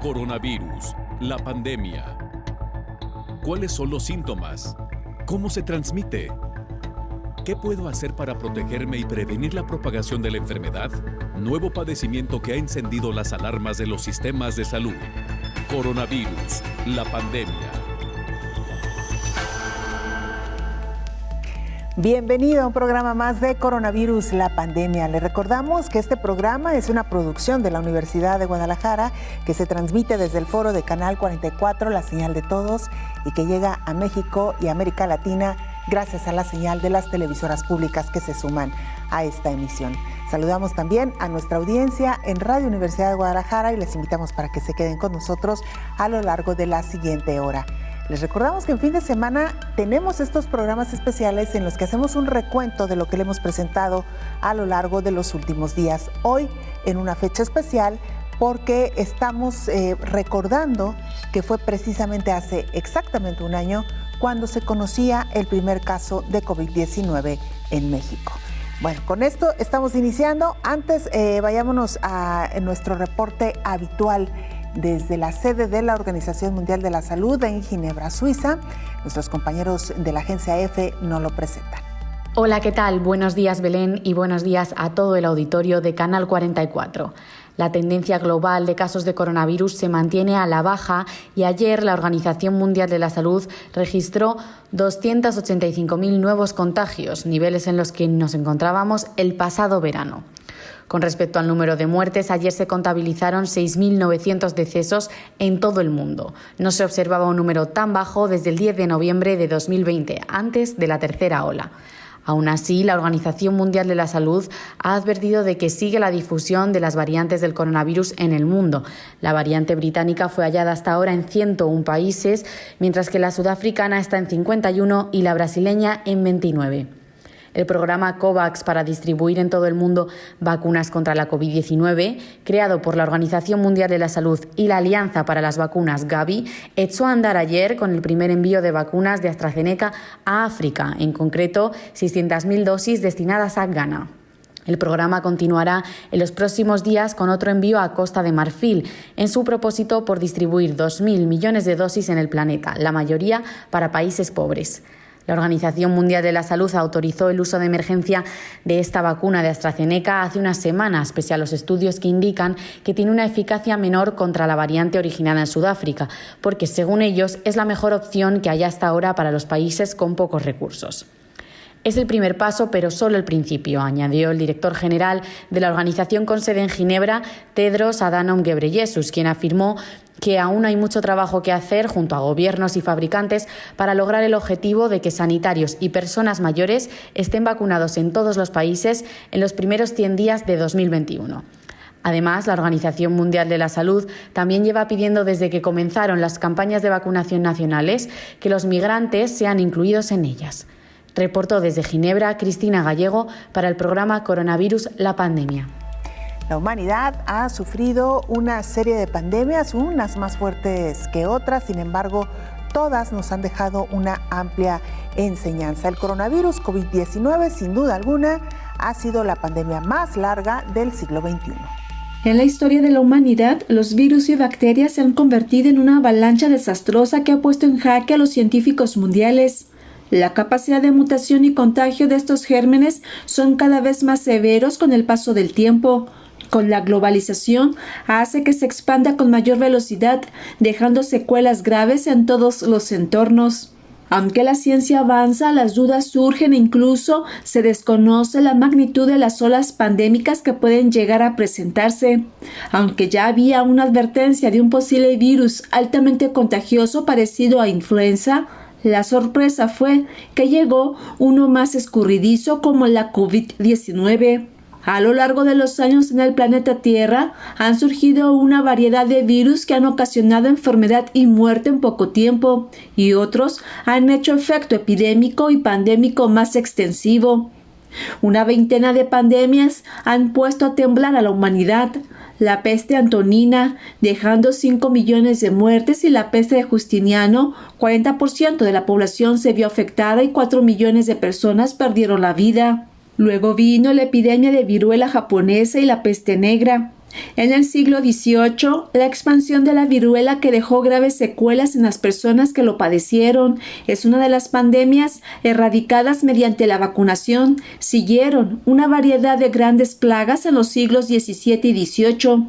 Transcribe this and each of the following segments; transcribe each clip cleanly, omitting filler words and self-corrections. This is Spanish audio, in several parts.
Coronavirus, la pandemia. ¿Cuáles son los síntomas? ¿Cómo se transmite? ¿Qué puedo hacer para protegerme y prevenir la propagación de la enfermedad? Nuevo padecimiento que ha encendido las alarmas de los sistemas de salud. Coronavirus, la pandemia. Bienvenido a un programa más de Coronavirus, la pandemia. Le recordamos que este programa es una producción de la Universidad de Guadalajara que se transmite desde el foro de Canal 44, la señal de todos, y que llega a México y América Latina gracias a la señal de las televisoras públicas que se suman a esta emisión. Saludamos también a nuestra audiencia en Radio Universidad de Guadalajara y les invitamos para que se queden con nosotros a lo largo de la siguiente hora. Les recordamos que en fin de semana tenemos estos programas especiales en los que hacemos un recuento de lo que le hemos presentado a lo largo de los últimos días. Hoy en una fecha especial porque estamos recordando que fue precisamente hace exactamente un año cuando se conocía el primer caso de COVID-19 en México. Bueno, con esto estamos iniciando. Antes vayámonos a nuestro reporte habitual desde la sede de la Organización Mundial de la Salud en Ginebra, Suiza. Nuestros compañeros de la agencia EFE nos lo presentan. Hola, ¿qué tal? Buenos días, Belén, y buenos días a todo el auditorio de Canal 44. La tendencia global de casos de coronavirus se mantiene a la baja y ayer la Organización Mundial de la Salud registró 285.000 nuevos contagios, niveles en los que nos encontrábamos el pasado verano. Con respecto al número de muertes, ayer se contabilizaron 6.900 decesos en todo el mundo. No se observaba un número tan bajo desde el 10 de noviembre de 2020, antes de la tercera ola. Aún así, la Organización Mundial de la Salud ha advertido de que sigue la difusión de las variantes del coronavirus en el mundo. La variante británica fue hallada hasta ahora en 101 países, mientras que la sudafricana está en 51 y la brasileña en 29. El programa COVAX para distribuir en todo el mundo vacunas contra la COVID-19, creado por la Organización Mundial de la Salud y la Alianza para las Vacunas Gavi, echó a andar ayer con el primer envío de vacunas de AstraZeneca a África, en concreto 600.000 dosis destinadas a Ghana. El programa continuará en los próximos días con otro envío a Costa de Marfil, en su propósito por distribuir 2.000 millones de dosis en el planeta, la mayoría para países pobres. La Organización Mundial de la Salud autorizó el uso de emergencia de esta vacuna de AstraZeneca hace unas semanas, pese a los estudios que indican que tiene una eficacia menor contra la variante originada en Sudáfrica, porque según ellos es la mejor opción que hay hasta ahora para los países con pocos recursos. Es el primer paso, pero solo el principio, añadió el director general de la organización con sede en Ginebra, Tedros Adhanom Ghebreyesus, quien afirmó que aún hay mucho trabajo que hacer junto a gobiernos y fabricantes para lograr el objetivo de que sanitarios y personas mayores estén vacunados en todos los países en los primeros 100 días de 2021. Además, la Organización Mundial de la Salud también lleva pidiendo desde que comenzaron las campañas de vacunación nacionales que los migrantes sean incluidos en ellas. Reportó desde Ginebra Cristina Gallego para el programa Coronavirus, la pandemia. La humanidad ha sufrido una serie de pandemias, unas más fuertes que otras, sin embargo, todas nos han dejado una amplia enseñanza. El coronavirus COVID-19, sin duda alguna, ha sido la pandemia más larga del siglo XXI. En la historia de la humanidad, los virus y bacterias se han convertido en una avalancha desastrosa que ha puesto en jaque a los científicos mundiales. La capacidad de mutación y contagio de estos gérmenes son cada vez más severos con el paso del tiempo. Con la globalización hace que se expanda con mayor velocidad, dejando secuelas graves en todos los entornos. Aunque la ciencia avanza, las dudas surgen e incluso se desconoce la magnitud de las olas pandémicas que pueden llegar a presentarse. Aunque ya había una advertencia de un posible virus altamente contagioso parecido a influenza, la sorpresa fue que llegó uno más escurridizo como la COVID-19. A lo largo de los años en el planeta Tierra han surgido una variedad de virus que han ocasionado enfermedad y muerte en poco tiempo, y otros han hecho efecto epidémico y pandémico más extensivo. Una veintena de pandemias han puesto a temblar a la humanidad. La peste antonina, dejando 5 millones de muertes, y la peste de Justiniano, 40% de la población se vio afectada y 4 millones de personas perdieron la vida. Luego vino la epidemia de viruela japonesa y la peste negra. En el siglo XVIII, la expansión de la viruela, que dejó graves secuelas en las personas que lo padecieron, es una de las pandemias erradicadas mediante la vacunación. Siguieron una variedad de grandes plagas en los siglos XVII y XVIII.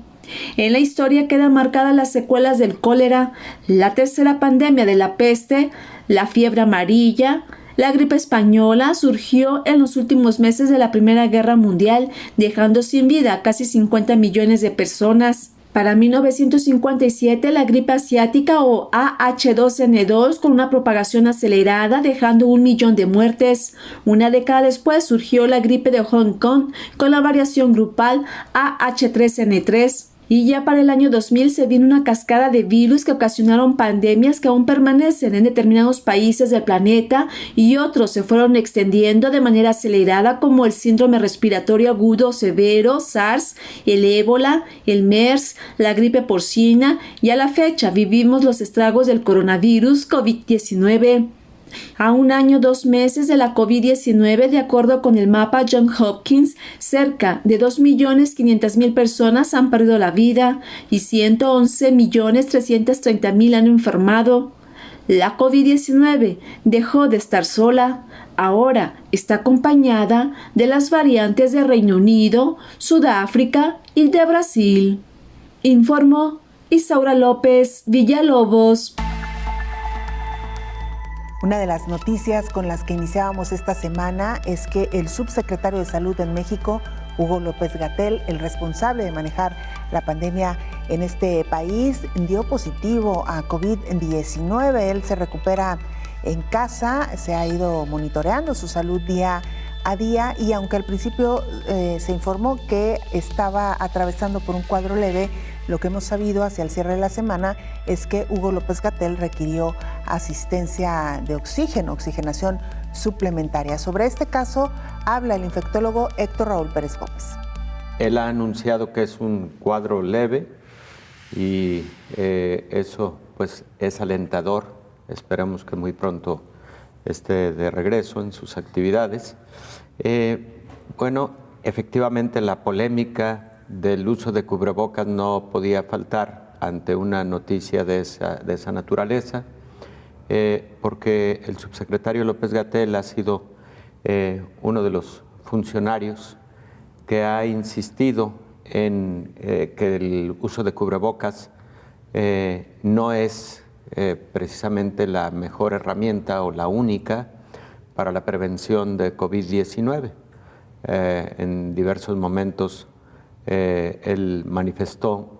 En la historia quedan marcadas las secuelas del cólera, la tercera pandemia de la peste, la fiebre amarilla. La gripe española surgió en los últimos meses de la Primera Guerra Mundial, dejando sin vida a casi 50 millones de personas. Para 1957, la gripe asiática o AH2N2 con una propagación acelerada, dejando 1 millón de muertes. Una década después surgió la gripe de Hong Kong con la variación grupal AH3N3. Y ya para el año 2000 se vino una cascada de virus que ocasionaron pandemias que aún permanecen en determinados países del planeta y otros se fueron extendiendo de manera acelerada, como el síndrome respiratorio agudo severo, SARS, el ébola, el MERS, la gripe porcina, y a la fecha vivimos los estragos del coronavirus COVID-19. A 1 año 2 meses de la COVID-19, de acuerdo con el mapa Johns Hopkins, cerca de 2.500.000 personas han perdido la vida y 111.330.000 han enfermado. La COVID-19 dejó de estar sola. Ahora está acompañada de las variantes de Reino Unido, Sudáfrica y de Brasil. Informó Isaura López Villalobos. Una de las noticias con las que iniciábamos esta semana es que el subsecretario de Salud en México, Hugo López-Gatell, el responsable de manejar la pandemia en este país, dio positivo a COVID-19. Él se recupera en casa, se ha ido monitoreando su salud día a día y aunque al principio se informó que estaba atravesando por un cuadro leve, lo que hemos sabido hacia el cierre de la semana es que Hugo López-Gatell requirió asistencia de oxígeno, oxigenación suplementaria. Sobre este caso habla el infectólogo Héctor Raúl Pérez Gómez. Él ha anunciado que es un cuadro leve y eso pues es alentador. Esperamos que muy pronto esté de regreso en sus actividades. Bueno, efectivamente la polémica del uso de cubrebocas no podía faltar ante una noticia de esa naturaleza, porque el subsecretario López-Gatell ha sido uno de los funcionarios que ha insistido en que el uso de cubrebocas no es precisamente la mejor herramienta o la única para la prevención de COVID-19. En diversos momentos él manifestó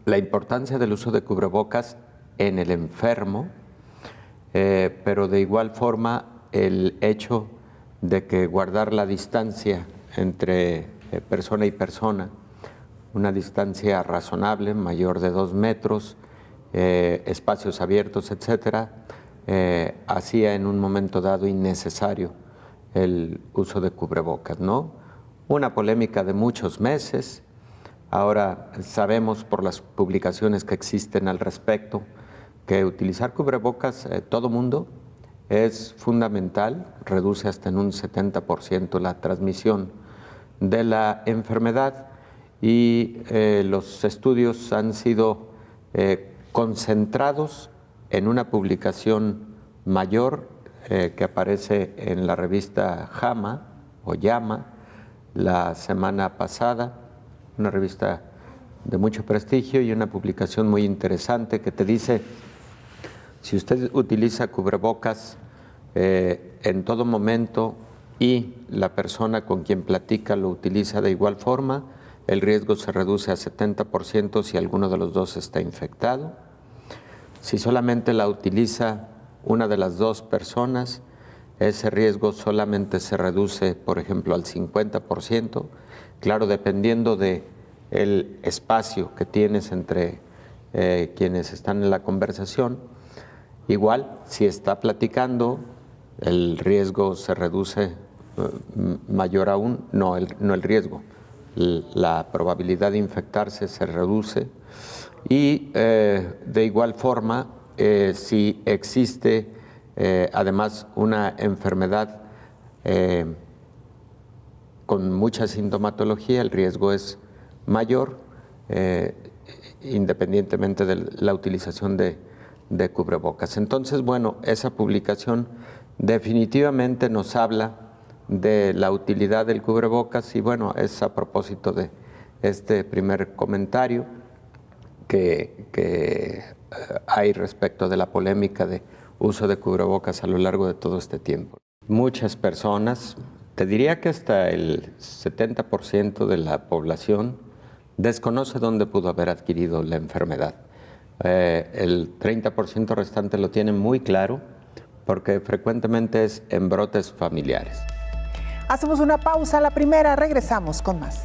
la importancia del uso de cubrebocas en el enfermo, pero de igual forma el hecho de que guardar la distancia entre persona y persona, una distancia razonable, mayor de 2 metros, espacios abiertos, etcétera, hacía en un momento dado innecesario el uso de cubrebocas, ¿no? Una polémica de muchos meses. Ahora sabemos por las publicaciones que existen al respecto que utilizar cubrebocas todo mundo es fundamental, reduce hasta en un 70% la transmisión de la enfermedad y los estudios han sido concentrados en una publicación mayor que aparece en la revista JAMA o JAMA la semana pasada, una revista de mucho prestigio y una publicación muy interesante que te dice, si usted utiliza cubrebocas en todo momento y la persona con quien platica lo utiliza de igual forma, el riesgo se reduce a 70% si alguno de los dos está infectado. Si solamente la utiliza una de las dos personas, ese riesgo solamente se reduce, por ejemplo, al 50%, claro, dependiendo del espacio que tienes entre quienes están en la conversación. Igual, si está platicando, el riesgo se reduce mayor aún, no el riesgo, la probabilidad de infectarse se reduce y de igual forma, si existe además una enfermedad con mucha sintomatología, el riesgo es mayor, independientemente de la utilización de cubrebocas. Entonces, bueno, esa publicación definitivamente nos habla de la utilidad del cubrebocas y bueno, es a propósito de este primer comentario que hay respecto de la polémica de uso de cubrebocas a lo largo de todo este tiempo. Muchas personas, te diría que hasta el 70% de la población desconoce dónde pudo haber adquirido la enfermedad. El 30% restante lo tiene muy claro porque frecuentemente es en brotes familiares. Hacemos una pausa, la primera, regresamos con más.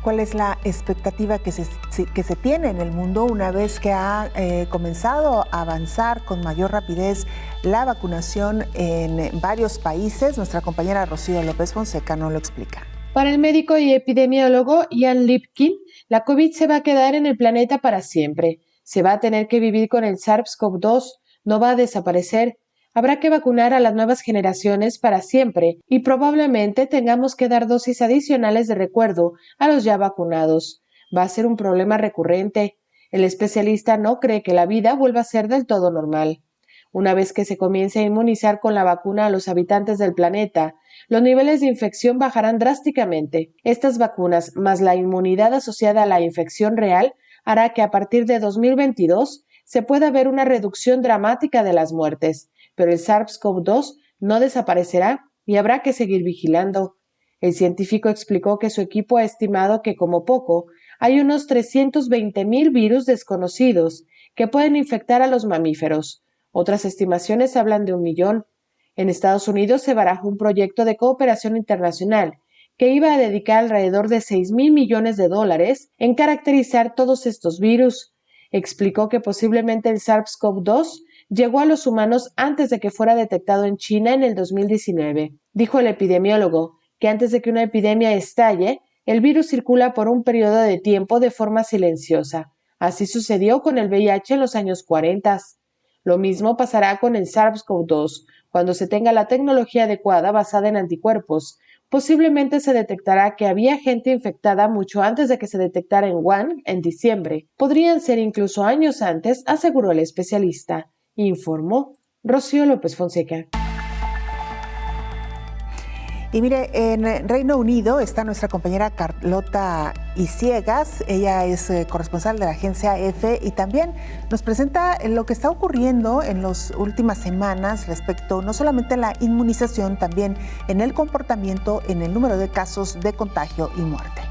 ¿Cuál es la expectativa que se tiene en el mundo una vez que ha comenzado a avanzar con mayor rapidez la vacunación en varios países? Nuestra compañera Rocío López Fonseca nos lo explica. Para el médico y epidemiólogo Ian Lipkin, la COVID se va a quedar en el planeta para siempre. Se va a tener que vivir con el SARS-CoV-2, no va a desaparecer. Habrá que vacunar a las nuevas generaciones para siempre y probablemente tengamos que dar dosis adicionales de recuerdo a los ya vacunados. Va a ser un problema recurrente. El especialista no cree que la vida vuelva a ser del todo normal. Una vez que se comience a inmunizar con la vacuna a los habitantes del planeta, los niveles de infección bajarán drásticamente. Estas vacunas, más la inmunidad asociada a la infección real, hará que a partir de 2022 se pueda ver una reducción dramática de las muertes. Pero el SARS-CoV-2 no desaparecerá y habrá que seguir vigilando. El científico explicó que su equipo ha estimado que, como poco, hay unos 320,000 virus desconocidos que pueden infectar a los mamíferos. Otras estimaciones hablan de 1,000,000. En Estados Unidos se barajó un proyecto de cooperación internacional que iba a dedicar alrededor de $6,000 millones en caracterizar todos estos virus. Explicó que posiblemente el SARS-CoV-2 llegó a los humanos antes de que fuera detectado en China en el 2019. Dijo el epidemiólogo que antes de que una epidemia estalle, el virus circula por un periodo de tiempo de forma silenciosa. Así sucedió con el VIH en los años 40. Lo mismo pasará con el SARS-CoV-2. Cuando se tenga la tecnología adecuada basada en anticuerpos, posiblemente se detectará que había gente infectada mucho antes de que se detectara en Wuhan en diciembre. Podrían ser incluso años antes, aseguró el especialista. Informó Rocío López Fonseca. Y mire, en Reino Unido está nuestra compañera Carlota Isiegas. Ella es corresponsal de la agencia EFE y también nos presenta lo que está ocurriendo en las últimas semanas respecto no solamente a la inmunización, también en el comportamiento, en el número de casos de contagio y muerte.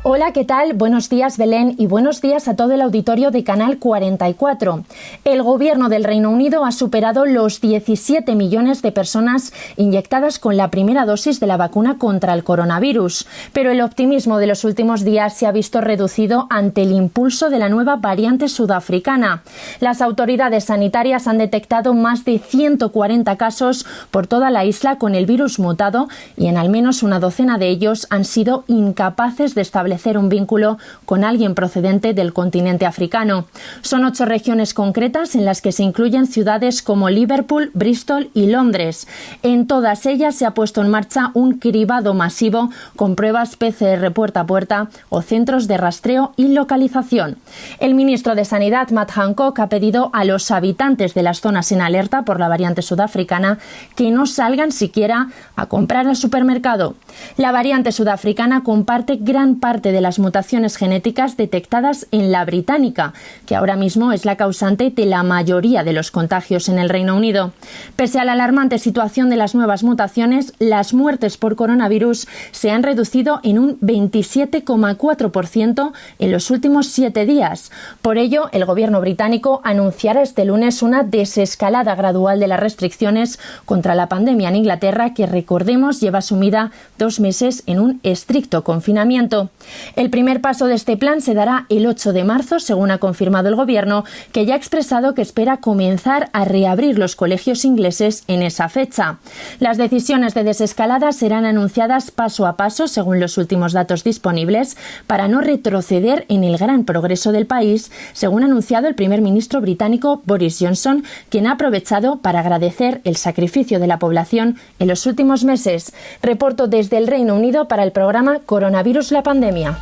Hola, ¿qué tal? Buenos días, Belén, y buenos días a todo el auditorio de Canal 44. El gobierno del Reino Unido ha superado los 17 millones de personas inyectadas con la primera dosis de la vacuna contra el coronavirus, pero el optimismo de los últimos días se ha visto reducido ante el impulso de la nueva variante sudafricana. Las autoridades sanitarias han detectado más de 140 casos por toda la isla con el virus mutado y en al menos una docena de ellos han sido incapaces de establecer un vínculo con alguien procedente del continente africano. Son 8 regiones concretas en las que se incluyen ciudades como Liverpool, Bristol y Londres. En todas ellas se ha puesto en marcha un cribado masivo con pruebas PCR puerta a puerta o centros de rastreo y localización. El ministro de Sanidad, Matt Hancock, ha pedido a los habitantes de las zonas en alerta por la variante sudafricana que no salgan siquiera a comprar al supermercado. La variante sudafricana comparte gran parte de las mutaciones genéticas detectadas en la británica, que ahora mismo es la causante de la mayoría de los contagios en el Reino Unido. Pese a la alarmante situación de las nuevas mutaciones, las muertes por coronavirus se han reducido en un 27,4% en los últimos 7 días. Por ello, el gobierno británico anunciará este lunes una desescalada gradual de las restricciones contra la pandemia en Inglaterra, que recordemos lleva sumida 2 meses en un estricto confinamiento. El primer paso de este plan se dará el 8 de marzo, según ha confirmado el Gobierno, que ya ha expresado que espera comenzar a reabrir los colegios ingleses en esa fecha. Las decisiones de desescalada serán anunciadas paso a paso, según los últimos datos disponibles, para no retroceder en el gran progreso del país, según ha anunciado el primer ministro británico Boris Johnson, quien ha aprovechado para agradecer el sacrificio de la población en los últimos meses. Reporto desde el Reino Unido para el programa Coronavirus la pandemia.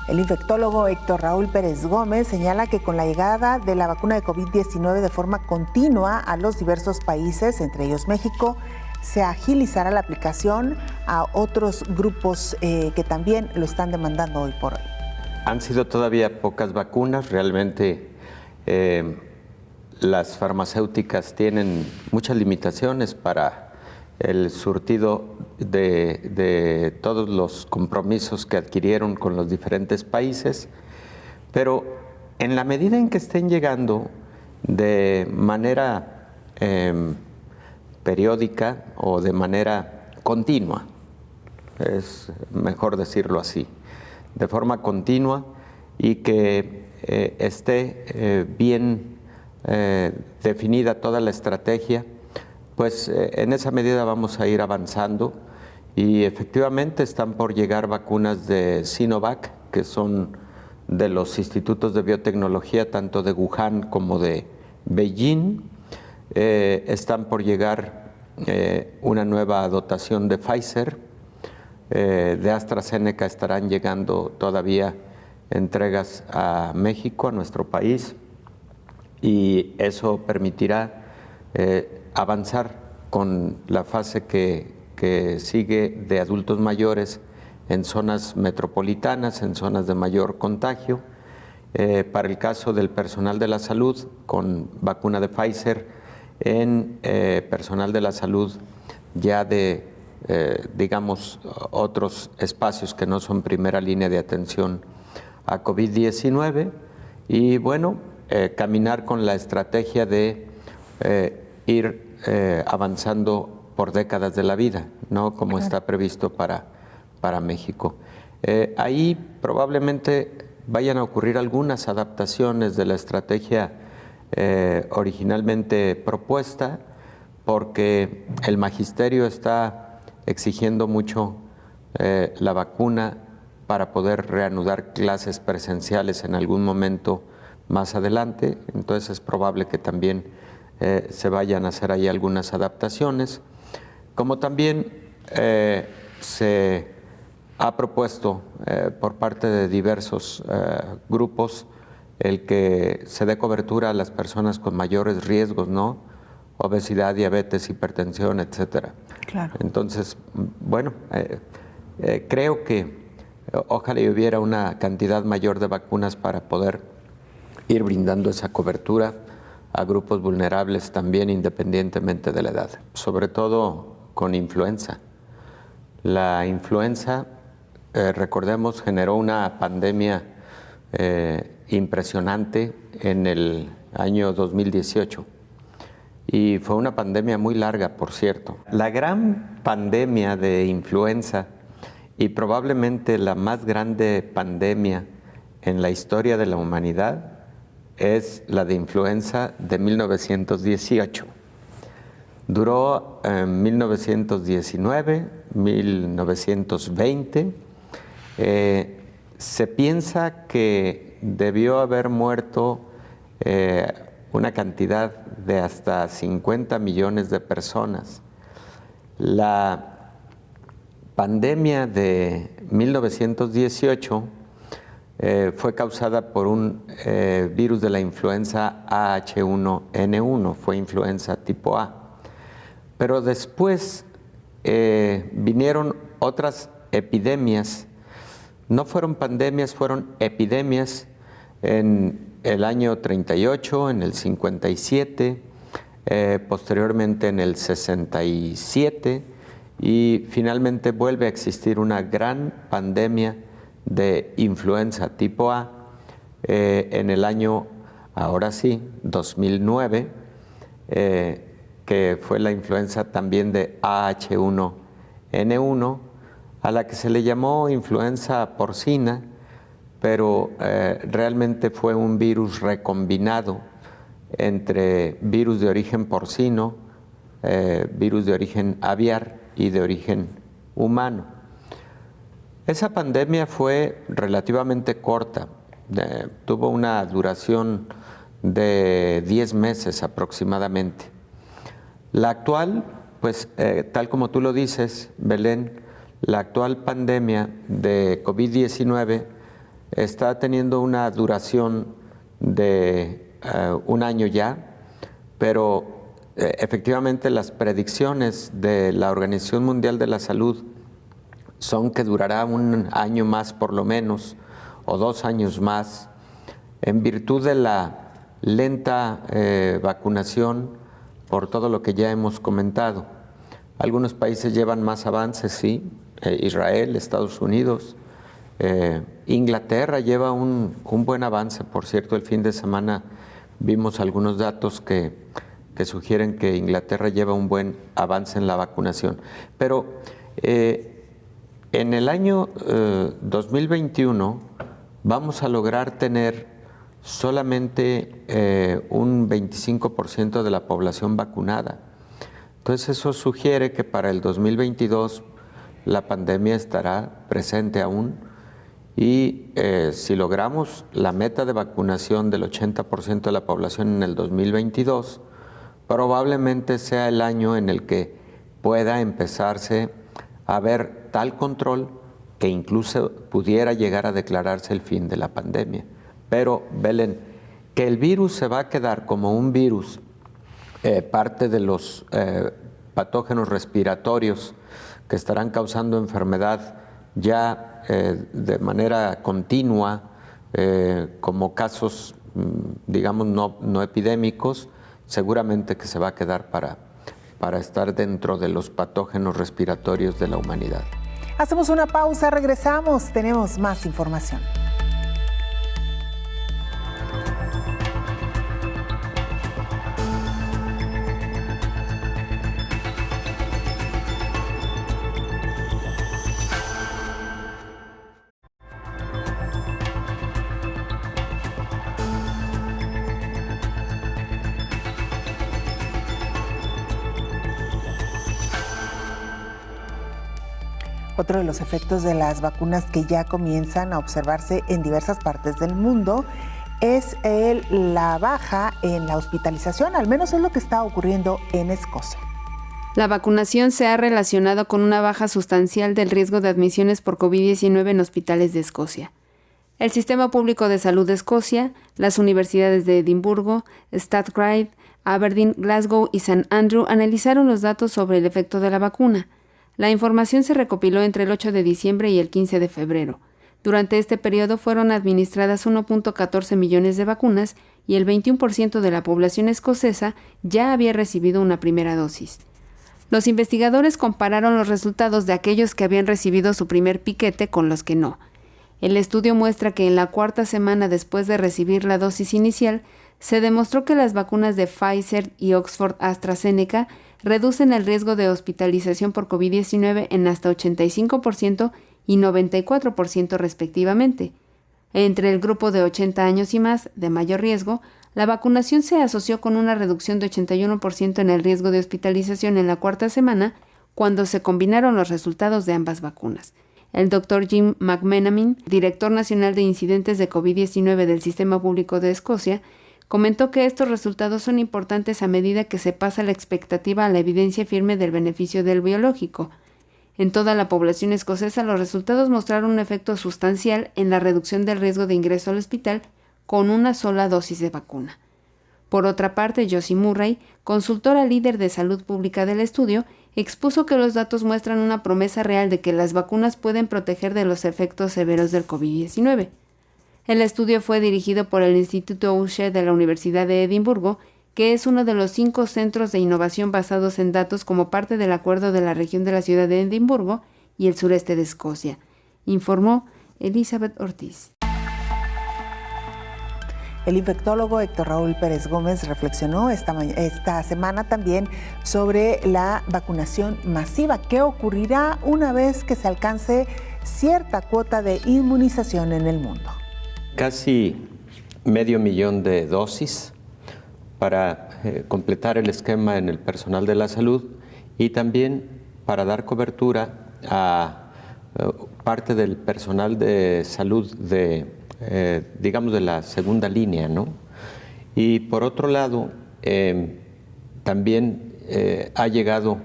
El infectólogo Héctor Raúl Pérez Gómez señala que con la llegada de la vacuna de COVID-19 de forma continua a los diversos países, entre ellos México, se agilizará la aplicación a otros grupos que también lo están demandando hoy por hoy. Han sido todavía pocas vacunas, realmente las farmacéuticas tienen muchas limitaciones para el surtido de todos los compromisos que adquirieron con los diferentes países, pero en la medida en que estén llegando de manera periódica o de manera continua, es mejor decirlo así, de forma continua y que esté bien definida toda la estrategia, pues en esa medida vamos a ir avanzando y efectivamente están por llegar vacunas de Sinovac, que son de los institutos de biotecnología tanto de Wuhan como de Beijing. Están por llegar una nueva dotación de Pfizer, de AstraZeneca estarán llegando todavía entregas a México, a nuestro país, y eso permitirá avanzar con la fase que sigue de adultos mayores en zonas metropolitanas, en zonas de mayor contagio. Para el caso del personal de la salud, con vacuna de Pfizer, en personal de la salud ya de, digamos, otros espacios que no son primera línea de atención a COVID-19. Y bueno, caminar con la estrategia de ir avanzando por décadas de la vida, ¿no? Como claro, está previsto para México. Ahí probablemente vayan a ocurrir algunas adaptaciones de la estrategia originalmente propuesta, porque el magisterio está exigiendo mucho la vacuna para poder reanudar clases presenciales en algún momento más adelante, entonces es probable que también se vayan a hacer ahí algunas adaptaciones, como también se ha propuesto por parte de diversos grupos el que se dé cobertura a las personas con mayores riesgos, ¿no? Obesidad, diabetes, hipertensión, etcétera. Claro. Entonces, bueno, creo que ojalá hubiera una cantidad mayor de vacunas para poder ir brindando esa cobertura a grupos vulnerables también, independientemente de la edad, sobre todo con influenza. La influenza, recordemos, generó una pandemia impresionante en el año 2018 y fue una pandemia muy larga, por cierto. La gran pandemia de influenza y probablemente la más grande pandemia en la historia de la humanidad es la de influenza de 1918. Duró 1919, 1920. Se piensa que debió haber muerto una cantidad de hasta 50 millones de personas. La pandemia de 1918 fue causada por un virus de la influenza AH1N1, fue influenza tipo A. Pero después vinieron otras epidemias, no fueron pandemias, fueron epidemias en el año 38, en el 57, posteriormente en el 67 y finalmente vuelve a existir una gran pandemia de influenza tipo A en el año, ahora sí, 2009, que fue la influenza también de AH1N1, a la que se le llamó influenza porcina, pero realmente fue un virus recombinado entre virus de origen porcino, virus de origen aviar y de origen humano. Esa pandemia fue relativamente corta, tuvo una duración de 10 meses aproximadamente. La actual, pues tal como tú lo dices, Belén, la actual pandemia de COVID-19 está teniendo una duración de un año ya, pero efectivamente las predicciones de la Organización Mundial de la Salud son que durará un año más por lo menos, o 2 años más, en virtud de la lenta vacunación por todo lo que ya hemos comentado. Algunos países llevan más avances, sí, Israel, Estados Unidos, Inglaterra lleva un buen avance. Por cierto, el fin de semana vimos algunos datos que sugieren que Inglaterra lleva un buen avance en la vacunación. Pero en el año 2021 vamos a lograr tener solamente un 25% de la población vacunada. Entonces eso sugiere que para el 2022 la pandemia estará presente aún y si logramos la meta de vacunación del 80% de la población en el 2022, probablemente sea el año en el que pueda empezarse a ver tal control que incluso pudiera llegar a declararse el fin de la pandemia. Pero, Belén, que el virus se va a quedar como un virus, parte de los patógenos respiratorios que estarán causando enfermedad ya de manera continua, como casos, digamos, no epidémicos, seguramente que se va a quedar para estar dentro de los patógenos respiratorios de la humanidad. Hacemos una pausa, regresamos, tenemos más información. Otro de los efectos de las vacunas que ya comienzan a observarse en diversas partes del mundo es la baja en la hospitalización, al menos es lo que está ocurriendo en Escocia. La vacunación se ha relacionado con una baja sustancial del riesgo de admisiones por COVID-19 en hospitales de Escocia. El Sistema Público de Salud de Escocia, las universidades de Edimburgo, Strathclyde, Aberdeen, Glasgow y St. Andrew analizaron los datos sobre el efecto de la vacuna. La información se recopiló entre el 8 de diciembre y el 15 de febrero. Durante este periodo fueron administradas 1.14 millones de vacunas y el 21% de la población escocesa ya había recibido una primera dosis. Los investigadores compararon los resultados de aquellos que habían recibido su primer piquete con los que no. El estudio muestra que en la 4ª semana después de recibir la dosis inicial, se demostró que las vacunas de Pfizer y Oxford AstraZeneca reducen el riesgo de hospitalización por COVID-19 en hasta 85% y 94% respectivamente. Entre el grupo de 80 años y más, de mayor riesgo, la vacunación se asoció con una reducción de 81% en el riesgo de hospitalización en la 4ª semana, cuando se combinaron los resultados de ambas vacunas. El Dr. Jim McMenamin, director nacional de incidentes de COVID-19 del Sistema Público de Escocia, comentó que estos resultados son importantes a medida que se pasa la expectativa a la evidencia firme del beneficio del biológico. En toda la población escocesa, los resultados mostraron un efecto sustancial en la reducción del riesgo de ingreso al hospital con una sola dosis de vacuna. Por otra parte, Josie Murray, consultora líder de salud pública del estudio, expuso que los datos muestran una promesa real de que las vacunas pueden proteger de los efectos severos del COVID-19. El estudio fue dirigido por el Instituto Usher de la Universidad de Edimburgo, que es uno de los 5 centros de innovación basados en datos como parte del acuerdo de la región de la ciudad de Edimburgo y el sureste de Escocia, informó Elizabeth Ortiz. El infectólogo Héctor Raúl Pérez Gómez reflexionó esta semana también sobre la vacunación masiva. ¿Qué ocurrirá una vez que se alcance cierta cuota de inmunización en el mundo? casi 500,000 de dosis para completar el esquema en el personal de la salud y también para dar cobertura a parte del personal de salud digamos de la segunda línea, ¿no? Y por otro lado, también ha llegado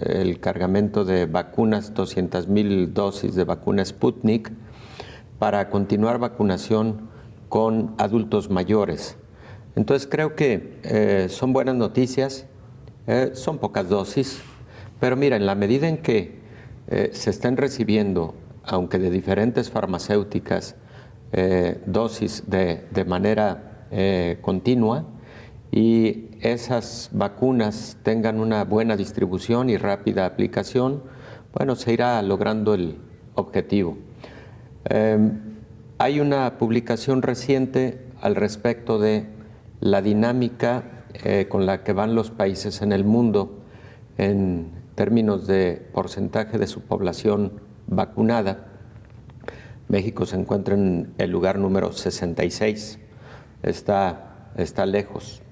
el cargamento de vacunas, 200,000 dosis de vacuna Sputnik, para continuar vacunación con adultos mayores. Entonces creo que son buenas noticias, son pocas dosis, pero mira, en la medida en que se están recibiendo, aunque de diferentes farmacéuticas, dosis de manera continua, y esas vacunas tengan una buena distribución y rápida aplicación, bueno, se irá logrando el objetivo. Hay una publicación reciente al respecto de la dinámica con la que van los países en el mundo en términos de porcentaje de su población vacunada. México se encuentra en el lugar número 66, está lejos.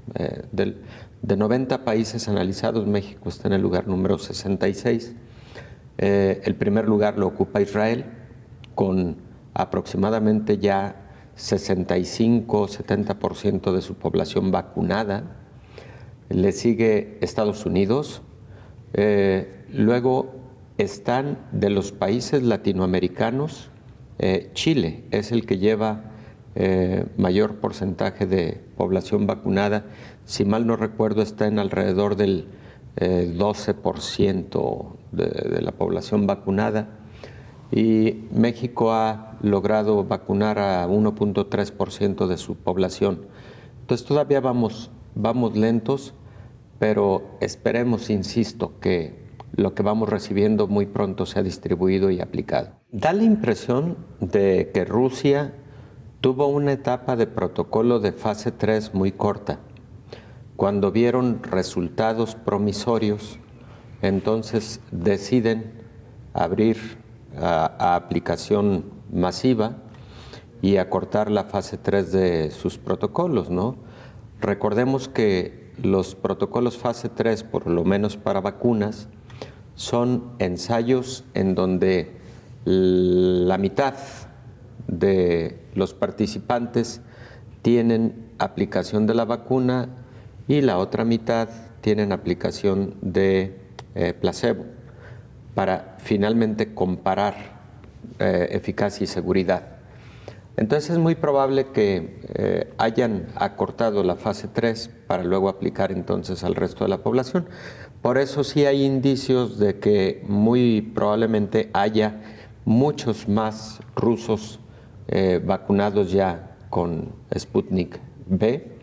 De 90 países analizados, México está en el lugar número 66. El primer lugar lo ocupa Israel, con aproximadamente ya 65-70% de su población vacunada. Le sigue Estados Unidos. Luego están de los países latinoamericanos, Chile es el que lleva mayor porcentaje de población vacunada. Si mal no recuerdo, está en alrededor del 12% de la población vacunada. Y México ha logrado vacunar a 1.3% de su población. Entonces todavía vamos lentos, pero esperemos, insisto, que lo que vamos recibiendo muy pronto sea distribuido y aplicado. Da la impresión de que Rusia tuvo una etapa de protocolo de fase 3 muy corta. Cuando vieron resultados promisorios, entonces deciden abrir a aplicación masiva y acortar la fase 3 de sus protocolos, ¿no? Recordemos que los protocolos fase 3, por lo menos para vacunas, son ensayos en donde la mitad de los participantes tienen aplicación de la vacuna y la otra mitad tienen aplicación de placebo, para finalmente comparar eficacia y seguridad. Entonces es muy probable que hayan acortado la fase 3 para luego aplicar entonces al resto de la población. Por eso sí hay indicios de que muy probablemente haya muchos más rusos vacunados ya con Sputnik V.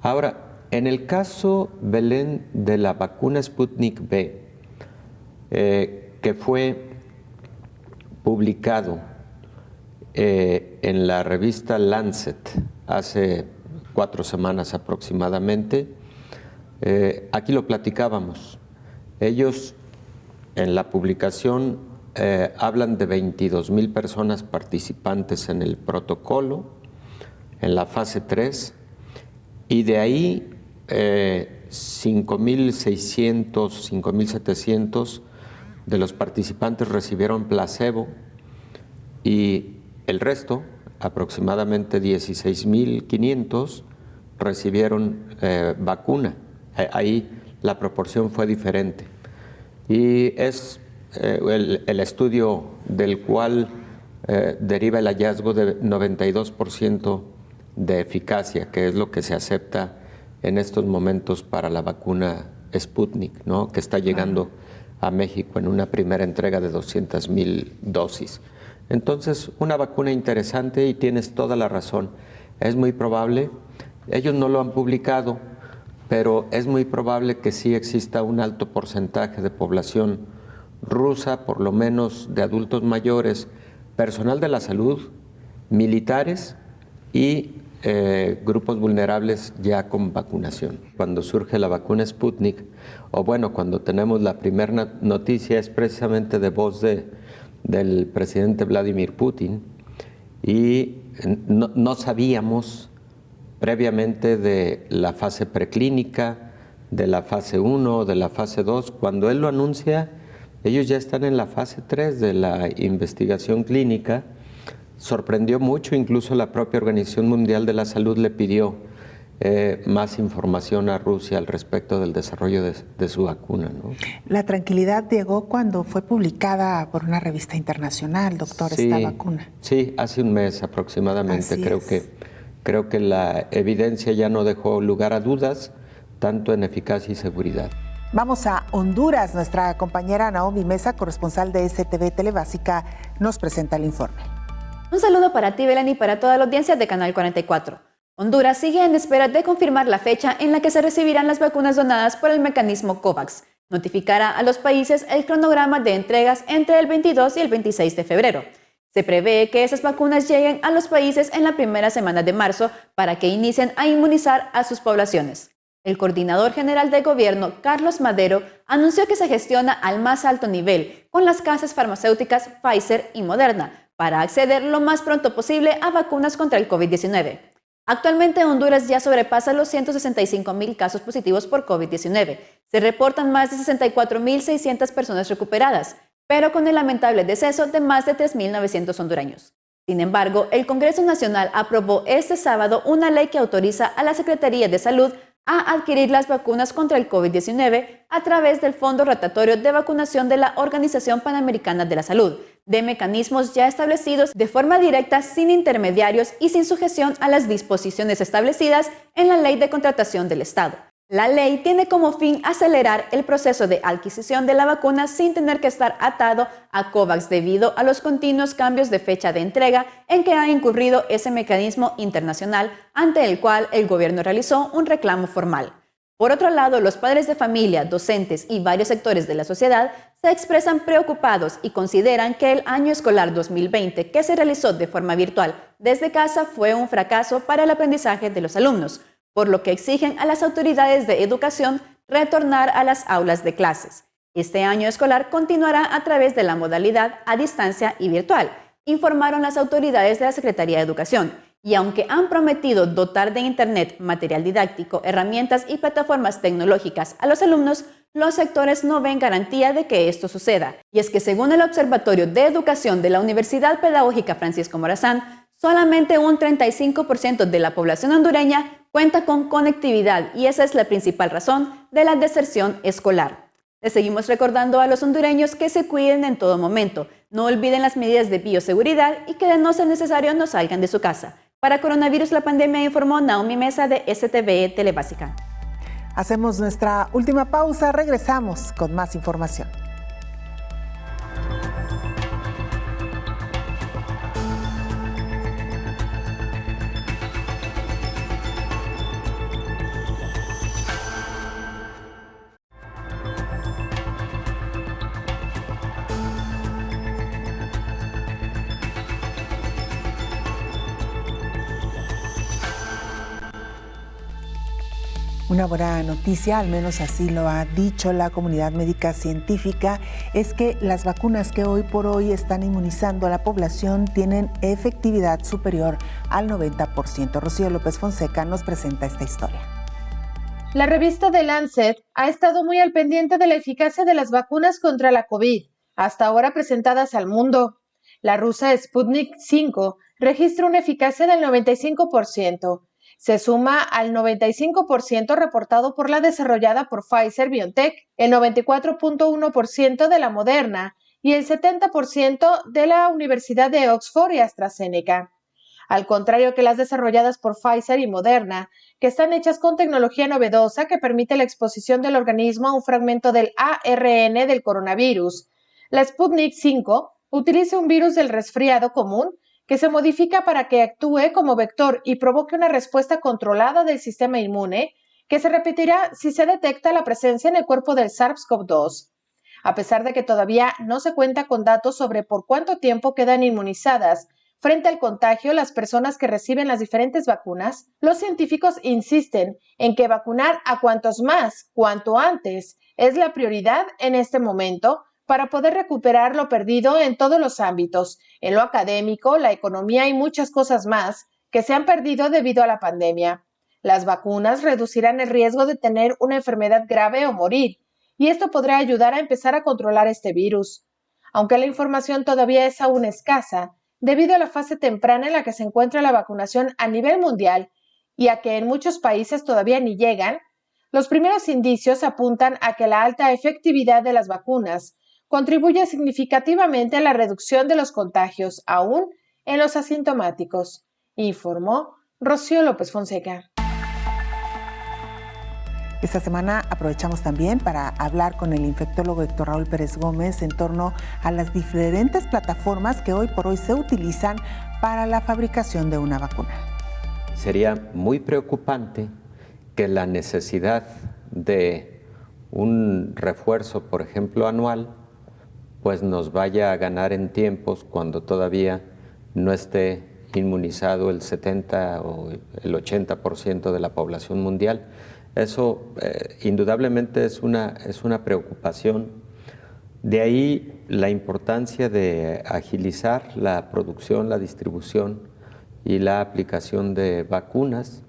Ahora, en el caso, Belén, de la vacuna Sputnik V, que fue publicado en la revista Lancet hace 4 semanas aproximadamente, aquí lo platicábamos. Ellos en la publicación hablan de 22,000 personas participantes en el protocolo, en la fase 3, y de ahí 5,600, 5,700 de los participantes recibieron placebo y el resto, aproximadamente 16,500, recibieron vacuna. Ahí la proporción fue diferente. Y es el estudio del cual deriva el hallazgo de 92% de eficacia, que es lo que se acepta en estos momentos para la vacuna Sputnik, ¿no? Que está llegando a México en una primera entrega de 200,000 dosis. Entonces, una vacuna interesante, y tienes toda la razón. Es muy probable, ellos no lo han publicado, pero es muy probable que sí exista un alto porcentaje de población rusa, por lo menos de adultos mayores, personal de la salud, militares y grupos vulnerables ya con vacunación. Cuando surge la vacuna Sputnik, o bueno, cuando tenemos la primera noticia, es precisamente de voz del presidente Vladimir Putin, y no sabíamos previamente de la fase preclínica, de la fase 1, de la fase 2. Cuando él lo anuncia, ellos ya están en la fase 3 de la investigación clínica. Sorprendió mucho, incluso la propia Organización Mundial de la Salud le pidió más información a Rusia al respecto del desarrollo de su vacuna, ¿no? La tranquilidad llegó cuando fue publicada por una revista internacional, doctor, esta vacuna. Sí, hace un mes aproximadamente. Creo que la evidencia ya no dejó lugar a dudas, tanto en eficacia y seguridad. Vamos a Honduras. Nuestra compañera Naomi Mesa, corresponsal de STV Telebásica, nos presenta el informe. Un saludo para ti, Belén, y para toda la audiencia de Canal 44. Honduras sigue en espera de confirmar la fecha en la que se recibirán las vacunas donadas por el mecanismo COVAX. Notificará a los países el cronograma de entregas entre el 22 y el 26 de febrero. Se prevé que esas vacunas lleguen a los países en la primera semana de marzo para que inicien a inmunizar a sus poblaciones. El coordinador general de gobierno, Carlos Madero, anunció que se gestiona al más alto nivel con las casas farmacéuticas Pfizer y Moderna para acceder lo más pronto posible a vacunas contra el COVID-19. Actualmente Honduras ya sobrepasa los 165,000 casos positivos por COVID-19. Se reportan más de 64,600 personas recuperadas, pero con el lamentable deceso de más de 3,900 hondureños. Sin embargo, el Congreso Nacional aprobó este sábado una ley que autoriza a la Secretaría de Salud a adquirir las vacunas contra el COVID-19 a través del Fondo Rotatorio de Vacunación de la Organización Panamericana de la Salud, de mecanismos ya establecidos de forma directa, sin intermediarios y sin sujeción a las disposiciones establecidas en la Ley de Contratación del Estado. La ley tiene como fin acelerar el proceso de adquisición de la vacuna sin tener que estar atado a COVAX debido a los continuos cambios de fecha de entrega en que ha incurrido ese mecanismo internacional ante el cual el gobierno realizó un reclamo formal. Por otro lado, los padres de familia, docentes y varios sectores de la sociedad se expresan preocupados y consideran que el año escolar 2020, que se realizó de forma virtual desde casa, fue un fracaso para el aprendizaje de los alumnos, por lo que exigen a las autoridades de educación retornar a las aulas de clases. Este año escolar continuará a través de la modalidad a distancia y virtual, informaron las autoridades de la Secretaría de Educación. Y aunque han prometido dotar de Internet, material didáctico, herramientas y plataformas tecnológicas a los alumnos, los sectores no ven garantía de que esto suceda. Y es que según el Observatorio de Educación de la Universidad Pedagógica Francisco Morazán, solamente un 35% de la población hondureña cuenta con conectividad y esa es la principal razón de la deserción escolar. Les seguimos recordando a los hondureños que se cuiden en todo momento, no olviden las medidas de bioseguridad y que de no ser necesario no salgan de su casa. Para Coronavirus la Pandemia, informó Naomi Mesa de STV Telebásica. Hacemos nuestra última pausa, regresamos con más información. Una buena noticia, al menos así lo ha dicho la comunidad médica científica, es que las vacunas que hoy por hoy están inmunizando a la población tienen efectividad superior al 90%. Rocío López Fonseca nos presenta esta historia. La revista The Lancet ha estado muy al pendiente de la eficacia de las vacunas contra la COVID, hasta ahora presentadas al mundo. La rusa Sputnik V registra una eficacia del 95%. Se suma al 95% reportado por la desarrollada por Pfizer-BioNTech, el 94.1% de la Moderna y el 70% de la Universidad de Oxford y AstraZeneca. Al contrario que las desarrolladas por Pfizer y Moderna, que están hechas con tecnología novedosa que permite la exposición del organismo a un fragmento del ARN del coronavirus, la Sputnik V utiliza un virus del resfriado común que se modifica para que actúe como vector y provoque una respuesta controlada del sistema inmune, que se repetirá si se detecta la presencia en el cuerpo del SARS-CoV-2. A pesar de que todavía no se cuenta con datos sobre por cuánto tiempo quedan inmunizadas frente al contagio las personas que reciben las diferentes vacunas, los científicos insisten en que vacunar a cuantos más, cuanto antes, es la prioridad en este momento para poder recuperar lo perdido en todos los ámbitos, en lo académico, la economía y muchas cosas más que se han perdido debido a la pandemia. Las vacunas reducirán el riesgo de tener una enfermedad grave o morir, y esto podrá ayudar a empezar a controlar este virus. Aunque la información todavía es aún escasa, debido a la fase temprana en la que se encuentra la vacunación a nivel mundial y a que en muchos países todavía ni llegan, los primeros indicios apuntan a que la alta efectividad de las vacunas contribuye significativamente a la reducción de los contagios, aún en los asintomáticos, informó Rocío López Fonseca. Esta semana aprovechamos también para hablar con el infectólogo Héctor Raúl Pérez Gómez en torno a las diferentes plataformas que hoy por hoy se utilizan para la fabricación de una vacuna. Sería muy preocupante que la necesidad de un refuerzo, por ejemplo, anual, pues nos vaya a ganar en tiempos cuando todavía no esté inmunizado el 70 o el 80% de la población mundial. Eso indudablemente es una preocupación. De ahí la importancia de agilizar la producción, la distribución y la aplicación de vacunas.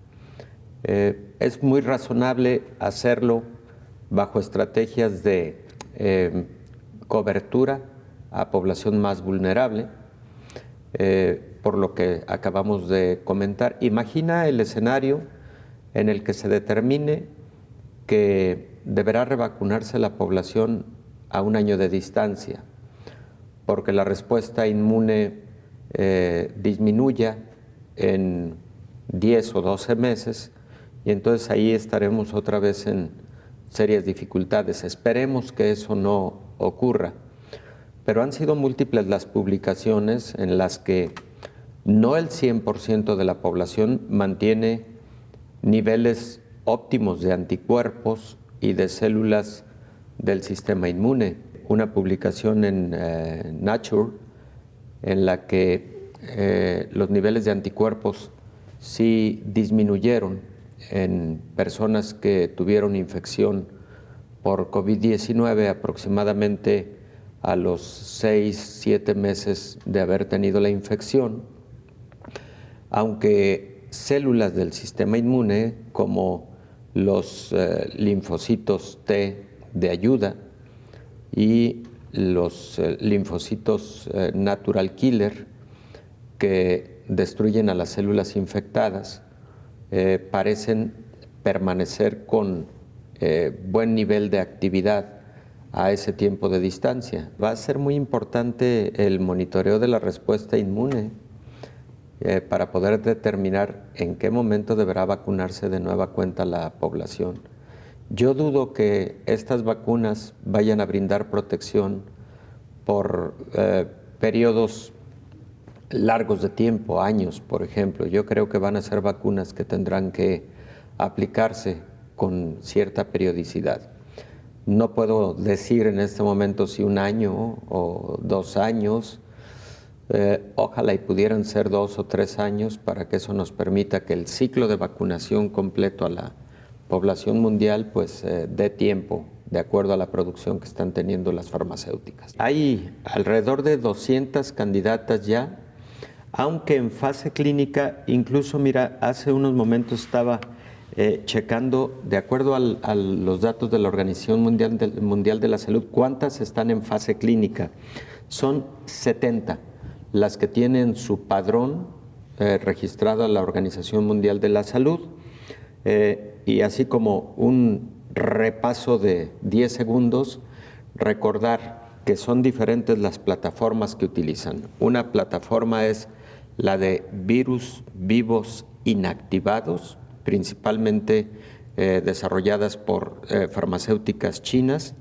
Es muy razonable hacerlo bajo estrategias de cobertura a población más vulnerable, por lo que acabamos de comentar. Imagina el escenario en el que se determine que deberá revacunarse la población a 1 año de distancia, porque la respuesta inmune disminuya en 10 o 12 meses, y entonces ahí estaremos otra vez en serias dificultades. Esperemos que eso no ocurra, pero han sido múltiples las publicaciones en las que no el 100% de la población mantiene niveles óptimos de anticuerpos y de células del sistema inmune. Una publicación en Nature en la que los niveles de anticuerpos sí disminuyeron en personas que tuvieron infección por COVID-19 aproximadamente a los 6-7 meses de haber tenido la infección, aunque células del sistema inmune como los linfocitos T de ayuda y los linfocitos natural killer que destruyen a las células infectadas parecen permanecer con buen nivel de actividad a ese tiempo de distancia. Va a ser muy importante el monitoreo de la respuesta inmune para poder determinar en qué momento deberá vacunarse de nueva cuenta la población. Yo dudo que estas vacunas vayan a brindar protección por periodos largos de tiempo, años, por ejemplo. Yo creo que van a ser vacunas que tendrán que aplicarse con cierta periodicidad. No puedo decir en este momento si 1 año o 2 años. Ojalá y pudieran ser 2 o 3 años para que eso nos permita que el ciclo de vacunación completo a la población mundial pues dé tiempo de acuerdo a la producción que están teniendo las farmacéuticas. Hay alrededor de 200 candidatas ya, aunque en fase clínica, incluso mira, hace unos momentos estaba checando, de acuerdo a los datos de la Organización Mundial de la Salud, cuántas están en fase clínica. Son 70. Las que tienen su padrón registrado a la Organización Mundial de la Salud, y así como un repaso de 10 segundos, recordar que son diferentes las plataformas que utilizan. Una plataforma es la de virus vivos inactivados, principalmente desarrolladas por farmacéuticas chinas.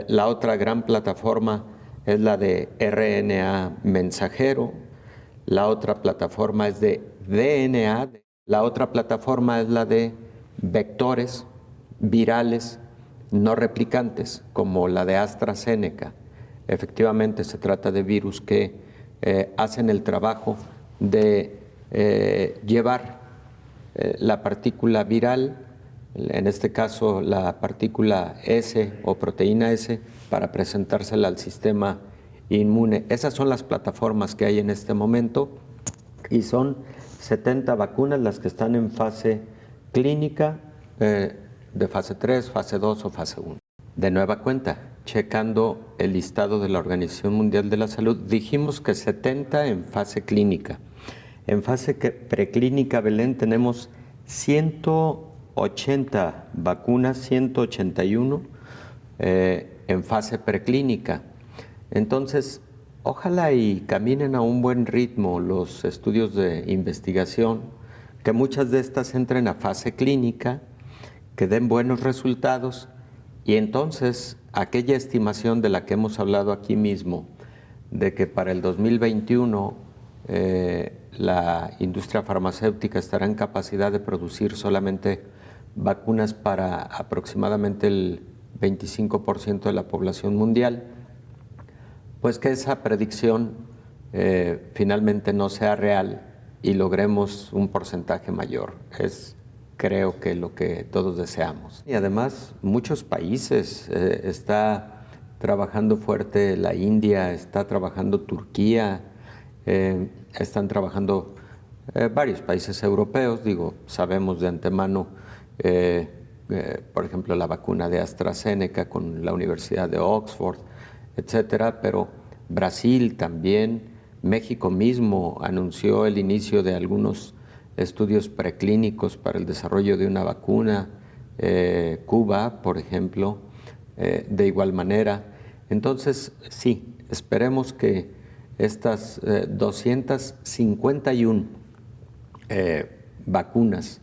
La otra gran plataforma es la de RNA mensajero, la otra plataforma es de DNA, la otra plataforma es la de vectores virales no replicantes, como la de AstraZeneca. Efectivamente se trata de virus que hacen el trabajo de llevar la partícula viral, en este caso la partícula S o proteína S, para presentársela al sistema inmune. Esas son las plataformas que hay en este momento y son 70 vacunas las que están en fase clínica de fase 3, fase 2 o fase 1. De nueva cuenta, checando el listado de la Organización Mundial de la Salud, dijimos que 70 en fase clínica. En fase preclínica, Belén, tenemos 180 vacunas, 181 en fase preclínica. Entonces, ojalá y caminen a un buen ritmo los estudios de investigación, que muchas de estas entren a fase clínica, que den buenos resultados, y entonces aquella estimación de la que hemos hablado aquí mismo, de que para el 2021 la industria farmacéutica estará en capacidad de producir solamente vacunas para aproximadamente el 25% de la población mundial, pues que esa predicción finalmente no sea real y logremos un porcentaje mayor. Es, creo, que lo que todos deseamos. Y además muchos países, está trabajando fuerte la India, está trabajando Turquía, están trabajando varios países europeos, sabemos de antemano, por ejemplo, la vacuna de AstraZeneca con la Universidad de Oxford, etcétera, pero Brasil también, México mismo anunció el inicio de algunos estudios preclínicos para el desarrollo de una vacuna, Cuba, por ejemplo, de igual manera. Entonces, sí, esperemos que estas 251 vacunas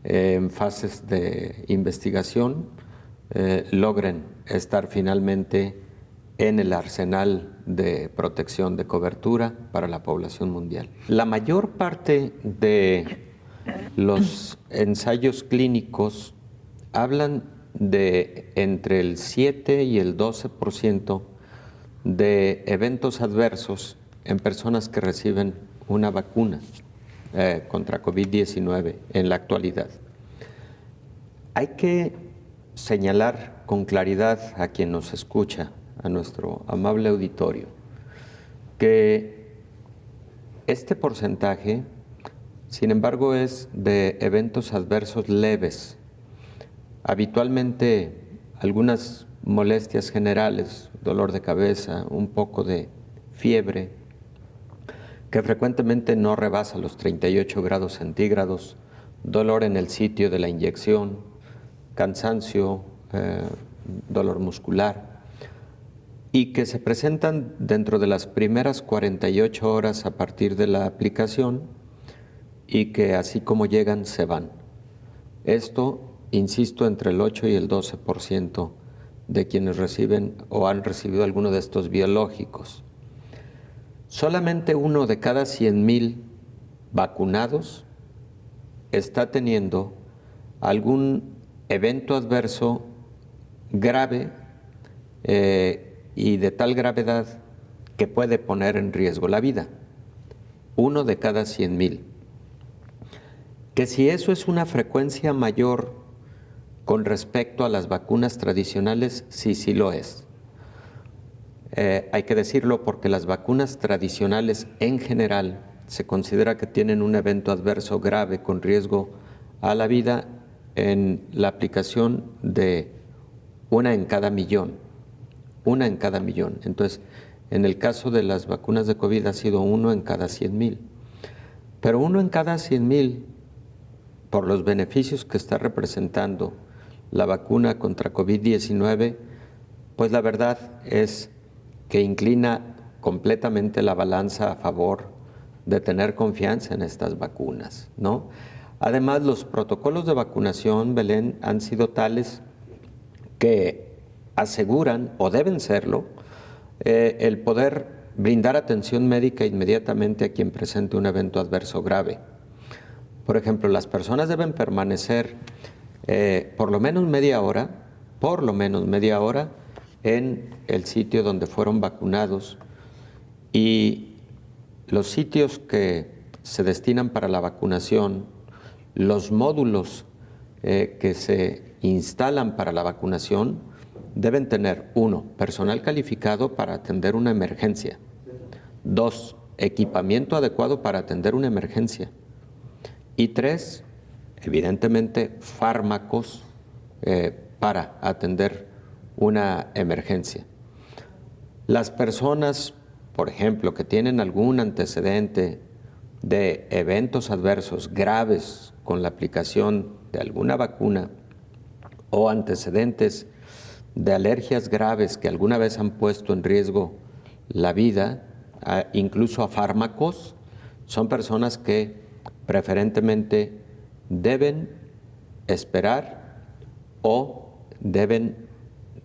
en fases de investigación logren estar finalmente en el arsenal de protección de cobertura para la población mundial. La mayor parte de los ensayos clínicos hablan de entre el 7 y el 12% de eventos adversos en personas que reciben una vacuna contra COVID-19 en la actualidad. Hay que señalar con claridad a quien nos escucha, a nuestro amable auditorio, que este porcentaje, sin embargo, es de eventos adversos leves. Habitualmente algunas molestias generales, dolor de cabeza, un poco de fiebre, que frecuentemente no rebasa los 38 grados centígrados, dolor en el sitio de la inyección, cansancio, dolor muscular, y que se presentan dentro de las primeras 48 horas a partir de la aplicación y que así como llegan, se van. Esto, insisto, entre el 8 y el 12% de quienes reciben o han recibido alguno de estos biológicos. Solamente 1 de cada 100,000 vacunados está teniendo algún evento adverso grave y de tal gravedad que puede poner en riesgo la vida. 1 de cada 100,000. Que si eso es una frecuencia mayor con respecto a las vacunas tradicionales, sí lo es. Hay que decirlo porque las vacunas tradicionales en general se considera que tienen un evento adverso grave con riesgo a la vida en la aplicación de 1 en cada millón. 1 en cada millón. Entonces, en el caso de las vacunas de COVID ha sido 1 en cada 100,000. Pero 1 en cada 100,000, por los beneficios que está representando la vacuna contra COVID-19, pues la verdad es que inclina completamente la balanza a favor de tener confianza en estas vacunas, ¿no? Además, los protocolos de vacunación, Belén, han sido tales que aseguran, o deben serlo, el poder brindar atención médica inmediatamente a quien presente un evento adverso grave. Por ejemplo, las personas deben permanecer por lo menos media hora en el sitio donde fueron vacunados, y los sitios que se destinan para la vacunación, los módulos que se instalan para la vacunación, deben tener, 1, personal calificado para atender una emergencia. 2, equipamiento adecuado para atender una emergencia. Y 3, evidentemente, fármacos para atender una emergencia. Las personas, por ejemplo, que tienen algún antecedente de eventos adversos graves con la aplicación de alguna vacuna o antecedentes de alergias graves que alguna vez han puesto en riesgo la vida, incluso a fármacos, son personas que preferentemente deben esperar o deben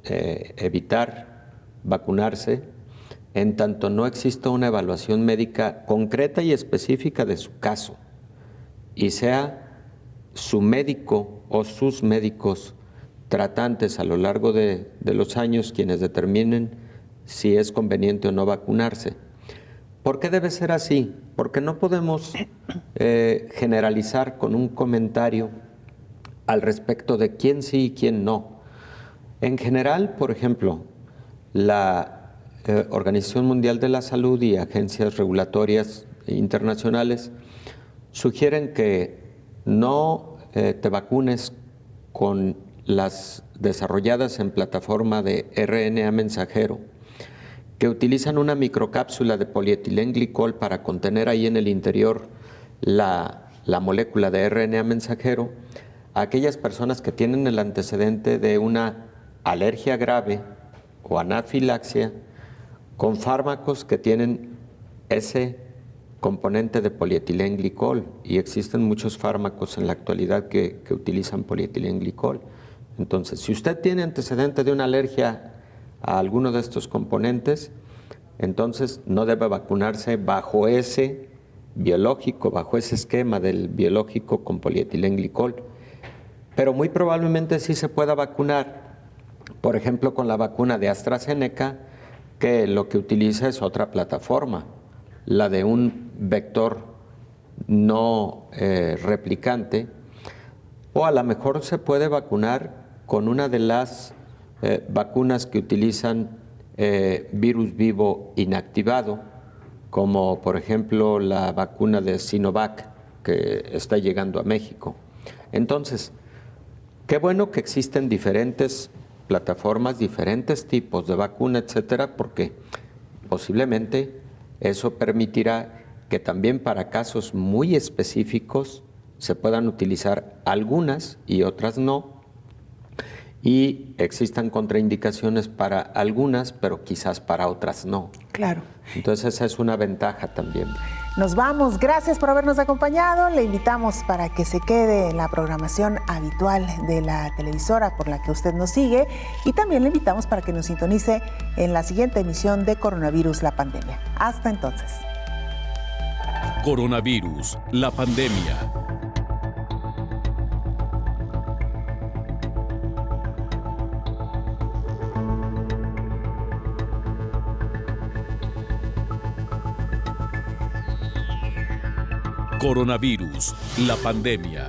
evitar vacunarse en tanto no exista una evaluación médica concreta y específica de su caso y sea su médico o sus médicos tratantes a lo largo de los años quienes determinen si es conveniente o no vacunarse. ¿Por qué debe ser así? Porque no podemos generalizar con un comentario al respecto de quién sí y quién no. En general, por ejemplo, la Organización Mundial de la Salud y agencias regulatorias internacionales sugieren que no te vacunes con las desarrolladas en plataforma de RNA mensajero, que utilizan una microcápsula de polietilenglicol para contener ahí en el interior la molécula de RNA mensajero, a aquellas personas que tienen el antecedente de una alergia grave o anafilaxia con fármacos que tienen ese componente de polietilenglicol, y existen muchos fármacos en la actualidad que utilizan polietilenglicol. Entonces, si usted tiene antecedente de una alergia a alguno de estos componentes, entonces no debe vacunarse bajo ese biológico, bajo ese esquema del biológico con polietilenglicol. Pero muy probablemente sí se pueda vacunar, por ejemplo, con la vacuna de AstraZeneca, que lo que utiliza es otra plataforma, la de un vector no replicante, o a lo mejor se puede vacunar con una de las vacunas que utilizan virus vivo inactivado, como por ejemplo la vacuna de Sinovac que está llegando a México. Entonces, qué bueno que existen diferentes plataformas, diferentes tipos de vacuna, etcétera, porque posiblemente eso permitirá que también para casos muy específicos se puedan utilizar algunas y otras no, y existan contraindicaciones para algunas, pero quizás para otras no. Claro. Entonces esa es una ventaja también. Nos vamos. Gracias por habernos acompañado. Le invitamos para que se quede en la programación habitual de la televisora por la que usted nos sigue, y también le invitamos para que nos sintonice en la siguiente emisión de Coronavirus, la pandemia. Hasta entonces. Coronavirus, la pandemia. Coronavirus, la pandemia.